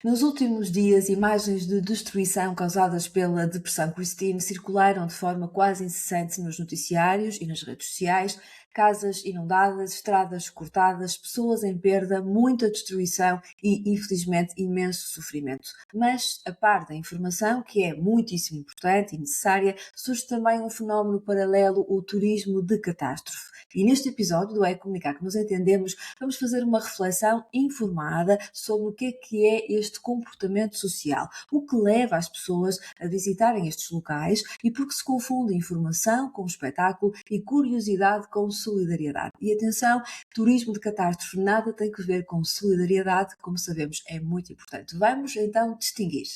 Nos últimos dias, imagens de destruição causadas pela Depressão Christine circularam de forma quase incessante nos noticiários e nas redes sociais. Casas inundadas, estradas cortadas, pessoas em perda, muita destruição e, infelizmente, imenso sofrimento. Mas, a par da informação, que é muitíssimo importante e necessária, surge também um fenómeno paralelo, o turismo de catástrofe. E neste episódio do É Comunicar que nos entendemos, vamos fazer uma reflexão informada sobre o que é este comportamento social, o que leva as pessoas a visitarem estes locais e porque se confunde informação com espetáculo e curiosidade com solidariedade. E atenção, turismo de catástrofe nada tem que ver com solidariedade, como sabemos é muito importante. Vamos então distinguir.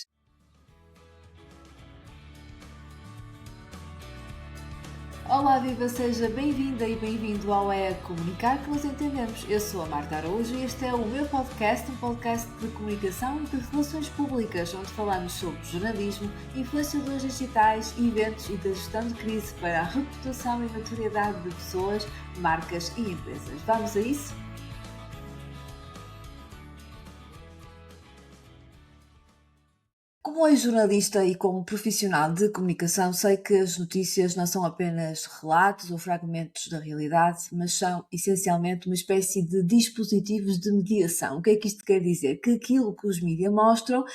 Olá, viva, seja bem-vinda e bem-vindo ao É Comunicar que nos entendemos. Eu sou a Marta Araújo e este é o meu podcast, um podcast de comunicação e de relações públicas, onde falamos sobre jornalismo, influenciadores digitais, eventos e da gestão de crise para a reputação e notoriedade de pessoas, marcas e empresas. Vamos a isso? Como jornalista e como profissional de comunicação, sei que as notícias não são apenas relatos ou fragmentos da realidade, mas são essencialmente uma espécie de dispositivos de mediação. O que é que isto quer dizer? Que aquilo que os mídias mostram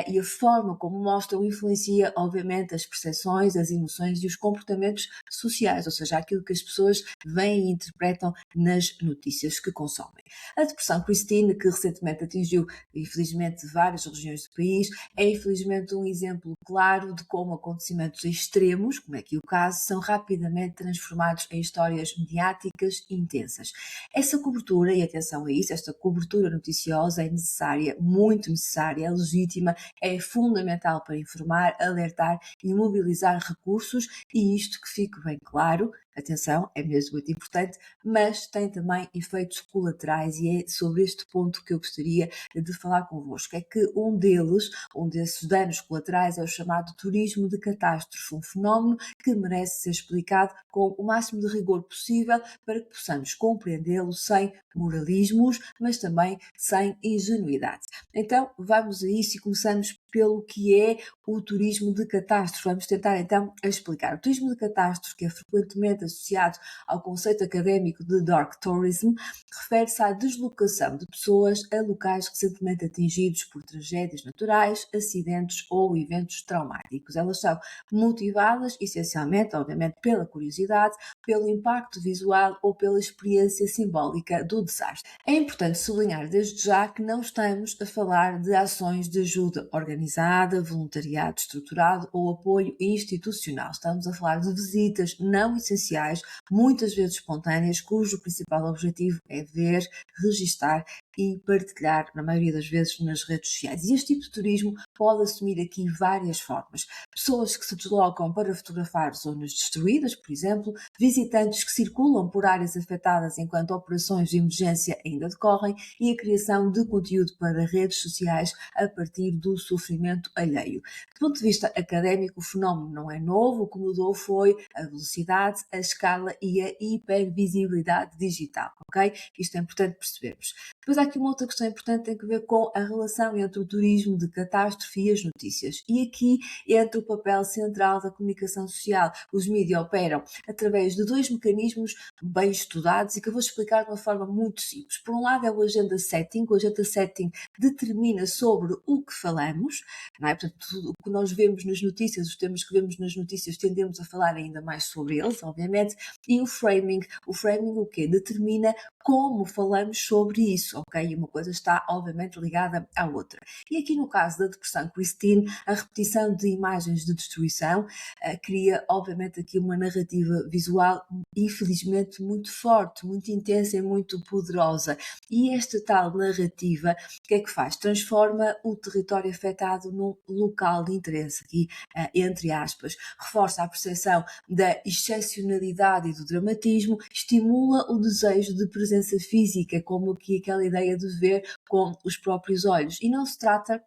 e a forma como mostram influencia, obviamente, as percepções, as emoções e os comportamentos sociais, ou seja, aquilo que as pessoas veem e interpretam nas notícias que consomem. A Depressão Christine, que recentemente atingiu, infelizmente, várias regiões do país, é infelizmente um exemplo claro de como acontecimentos extremos, como é aqui o caso, são rapidamente transformados em histórias mediáticas intensas. Essa cobertura, e atenção a isso, esta cobertura noticiosa é necessária, muito necessária, é legítima, é fundamental para informar, alertar e mobilizar recursos, e isto que fique bem claro, atenção, é mesmo muito importante, mas tem também efeitos colaterais e é sobre este ponto que eu gostaria de falar convosco. É que um desses danos colaterais é o chamado turismo de catástrofe, um fenómeno que merece ser explicado com o máximo de rigor possível para que possamos compreendê-lo sem moralismos, mas também sem ingenuidade. Então, vamos a isso e começamos pelo que é o turismo de catástrofe. Vamos tentar então explicar. O turismo de catástrofe, que é frequentemente associado ao conceito académico de dark tourism, refere-se à deslocação de pessoas a locais recentemente atingidos por tragédias naturais, acidentes ou eventos traumáticos. Elas são motivadas essencialmente, obviamente, pela curiosidade, pelo impacto visual ou pela experiência simbólica do desastre. É importante sublinhar desde já que não estamos a falar de ações de ajuda organizada, voluntariado estruturado ou apoio institucional. Estamos a falar de visitas não essenciais, muitas vezes espontâneas, cujo principal objetivo é ver, registar e partilhar, na maioria das vezes, nas redes sociais. E este tipo de turismo pode assumir aqui várias formas. Pessoas que se deslocam para fotografar zonas destruídas, por exemplo, visitantes que circulam por áreas afetadas enquanto operações de emergência ainda decorrem e a criação de conteúdo para redes sociais a partir do sofrimento alheio. Do ponto de vista académico, o fenómeno não é novo, o que mudou foi a velocidade, a escala e a hipervisibilidade digital, ok? Isto é importante percebermos. Depois há aqui uma outra questão importante que tem a ver com a relação entre o turismo de catástrofe e as notícias. E aqui entra o papel central da comunicação social. Os mídias operam através de dois mecanismos bem estudados e que eu vou explicar de uma forma muito simples. Por um lado é o agenda setting. O agenda setting determina sobre o que falamos, não é? Portanto, tudo o que nós vemos nas notícias, os temas que vemos nas notícias, tendemos a falar ainda mais sobre eles, obviamente. E o framing o quê? Determina como falamos sobre isso, ok? E uma coisa está, obviamente, ligada à outra. E aqui no caso da Depressão Christine, a repetição de imagens de destruição cria, obviamente, aqui uma narrativa visual, infelizmente, muito forte, muito intensa e muito poderosa. E esta tal narrativa, o que é que faz? Transforma o território afetado num local de interesse, aqui, entre aspas. Reforça a percepção da excepcionalidade e do dramatismo, estimula o desejo de presença física, como aqui aquela ideia de ver com os próprios olhos. E não se trata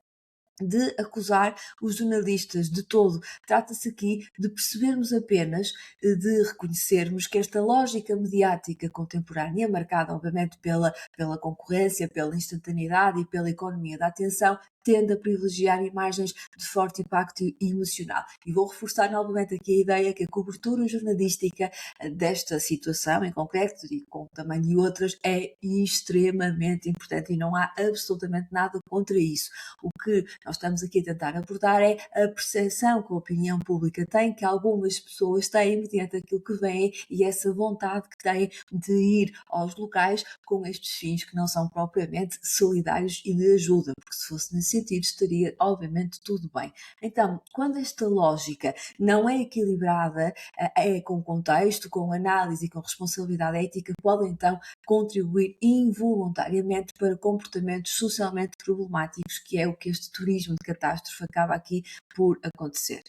de acusar os jornalistas de todo. Trata-se aqui de percebermos apenas, de reconhecermos que esta lógica mediática contemporânea, marcada obviamente pela concorrência, pela instantaneidade e pela economia da atenção, tende a privilegiar imagens de forte impacto emocional. E vou reforçar novamente aqui a ideia que a cobertura jornalística desta situação em concreto, e como também de outras, é extremamente importante e não há absolutamente nada contra isso. O que nós estamos aqui a tentar abordar é a percepção que a opinião pública tem, que algumas pessoas têm mediante aquilo que veem e essa vontade que têm de ir aos locais com estes fins que não são propriamente solidários e de ajuda, porque se fosse nesse sentido estaria obviamente tudo bem. Então, quando esta lógica não é equilibrada, é com contexto, com análise e com responsabilidade ética, pode então contribuir involuntariamente para comportamentos socialmente problemáticos, que é o que este turismo de catástrofe acaba aqui por acontecer.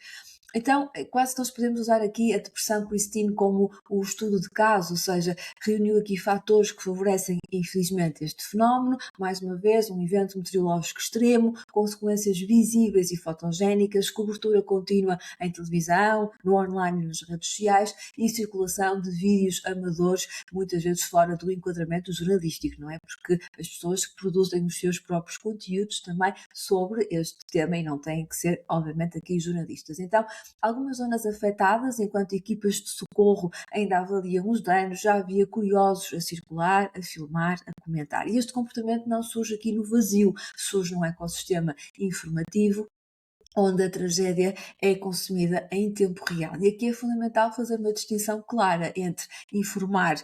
Então, quase nós podemos usar aqui a depressão Christine como o estudo de caso, ou seja, reuniu aqui fatores que favorecem, infelizmente, este fenómeno. Mais uma vez, um evento meteorológico extremo, consequências visíveis e fotogénicas, cobertura contínua em televisão, no online e nas redes sociais e circulação de vídeos amadores, muitas vezes fora do enquadramento jornalístico, não é? Porque as pessoas que produzem os seus próprios conteúdos também sobre este tema e não têm que ser, obviamente, aqui jornalistas. Então, algumas zonas afetadas, enquanto equipas de socorro ainda avaliam os danos, já havia curiosos a circular, a filmar, a comentar. E este comportamento não surge aqui no vazio, surge num ecossistema informativo, onde a tragédia é consumida em tempo real. E aqui é fundamental fazer uma distinção clara entre informar,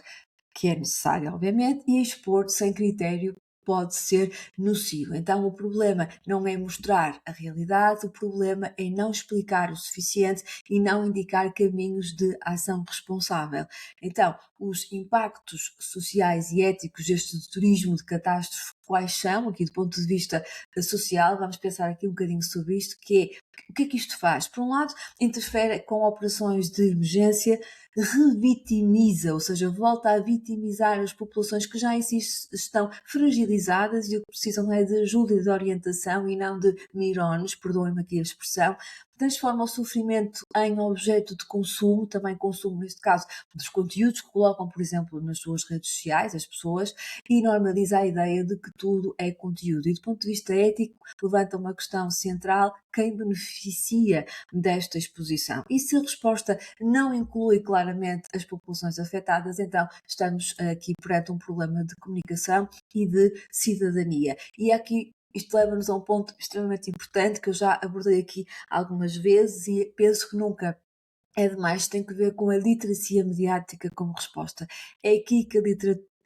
que é necessário, obviamente, e expor sem critério pode ser nocivo. Então, o problema não é mostrar a realidade, o problema é não explicar o suficiente e não indicar caminhos de ação responsável. Então, os impactos sociais e éticos deste turismo de catástrofe, quais são, aqui do ponto de vista social, vamos pensar aqui um bocadinho sobre isto, que é, o que é que isto faz? Por um lado, interfere com operações de emergência, revitimiza, ou seja, volta a vitimizar as populações que já em si estão fragilizadas e o que precisam é de ajuda e de orientação e não de mirones, perdoem-me aqui a expressão, transforma o sofrimento em objeto de consumo, também consumo neste caso dos conteúdos que colocam, por exemplo, nas suas redes sociais, as pessoas, e normaliza a ideia de que tudo é conteúdo. E do ponto de vista ético, levanta uma questão central: quem beneficia desta exposição? E se a resposta não inclui claramente as populações afetadas, então estamos aqui perante um problema de comunicação e de cidadania. E aqui isto leva-nos a um ponto extremamente importante que eu já abordei aqui algumas vezes e penso que nunca é demais, tem que ver com a literacia mediática como resposta. É aqui que a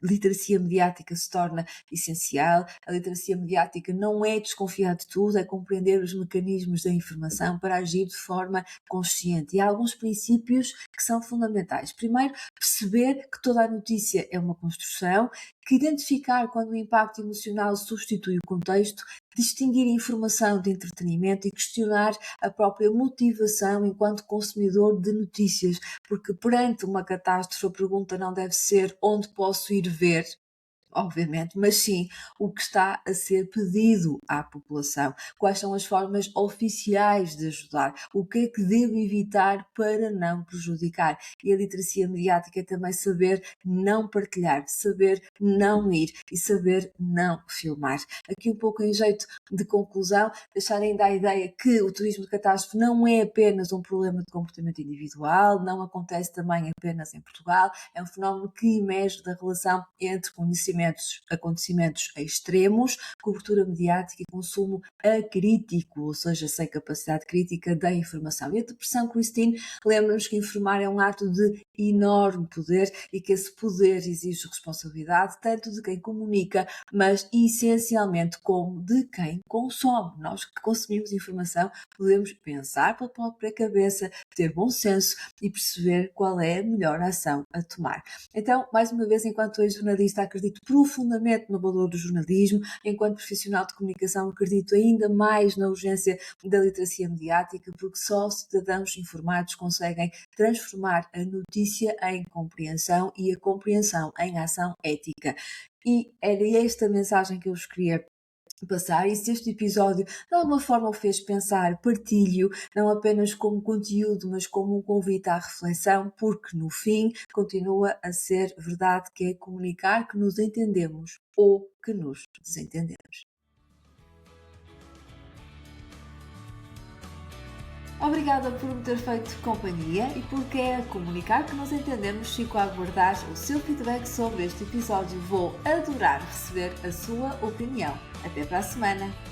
literacia mediática se torna essencial. A literacia mediática não é desconfiar de tudo, é compreender os mecanismos da informação para agir de forma consciente. E há alguns princípios que são fundamentais. Primeiro, perceber que toda a notícia é uma construção, que identificar quando o impacto emocional substitui o contexto, distinguir informação de entretenimento e questionar a própria motivação enquanto consumidor de notícias, porque perante uma catástrofe a pergunta não deve ser onde posso ir ver, obviamente, mas sim o que está a ser pedido à população, quais são as formas oficiais de ajudar, o que é que devo evitar para não prejudicar. E a literacia mediática é também saber não partilhar, saber não ir e saber não filmar. Aqui um pouco em jeito de conclusão, deixar ainda a ideia que o turismo de catástrofe não é apenas um problema de comportamento individual, não acontece também apenas em Portugal, é um fenómeno que emerge da relação entre acontecimentos extremos, cobertura mediática e consumo acrítico, ou seja, sem capacidade crítica da informação. E a depressão, Christine, lembra-nos que informar é um ato de enorme poder e que esse poder exige responsabilidade tanto de quem comunica, mas essencialmente como de quem consome. Nós que consumimos informação podemos pensar pela própria cabeça, ter bom senso e perceber qual é a melhor ação a tomar. Então, mais uma vez, enquanto ex-jornalista, acredito profundamente no valor do jornalismo, enquanto profissional de comunicação, acredito ainda mais na urgência da literacia mediática, porque só cidadãos informados conseguem transformar a notícia em compreensão e a compreensão em ação ética. E era esta a mensagem que eu vos queria passar, e se este episódio de alguma forma o fez pensar, partilho, não apenas como conteúdo, mas como um convite à reflexão, porque no fim continua a ser verdade que é comunicar que nos entendemos ou que nos desentendemos. Obrigada por me ter feito companhia e por querer comunicar que nos entendemos. Fico a aguardar o seu feedback sobre este episódio. Vou adorar receber a sua opinião. Até para a semana!